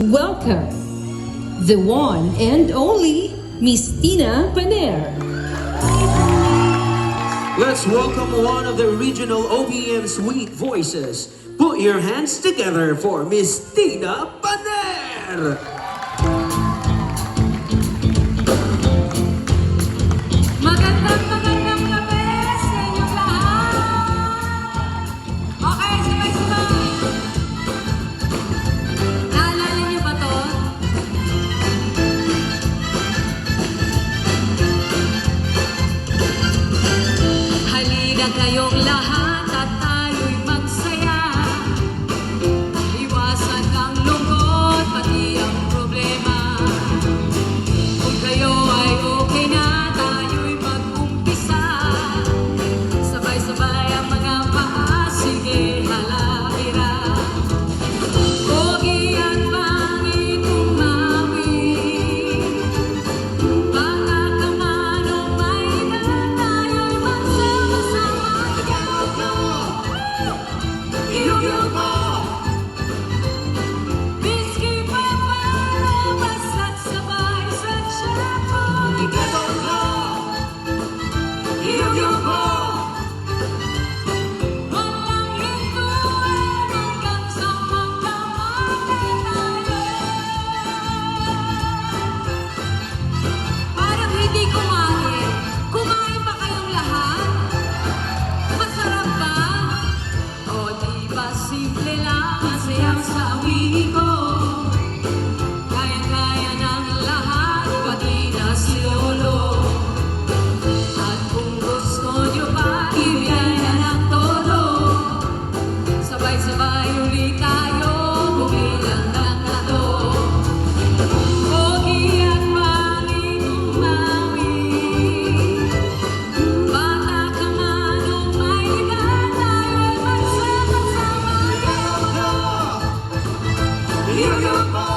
Welcome, the one and only Miss Tina Paner. Let's welcome one of the regional OPM sweet voices. Put your hands together for Miss Tina Paner! Magandang gabi sa inyong lahat! Okay, sabay-sabay! Naalala niyo ba to? Halina kayong lahat at tayo'y magsaya. Iwasan ang lungkot, pati ang problema. Kung kayo ay okay na, tayo'y mag-umpisa. Sabay-sabay ang mga paa, sige halahira. Pogi at pangit umawi, baka ka man o may edad, tayo'y magsama-sama. Iyog mo! Miski pa paano, basta't sabay sa tiyempo. Iyog mo! Iyog mo! Walang hintuan hanggang sa magkamali tayo. Parang hindi kumain. Kumain ba kayong lahat? Masarap ba? O di ba simple lang, masayang sawi ko. Kaya-kaya ng lahat, pati na si Lolo. At kung gusto nyo pa, ibigay ng todo. Sabay-sabay ulit tayo, bumilang ng tato. Pogi at pangit umawi, bata ka man o may edad, tayo'y magsama-sama. Iyog mo!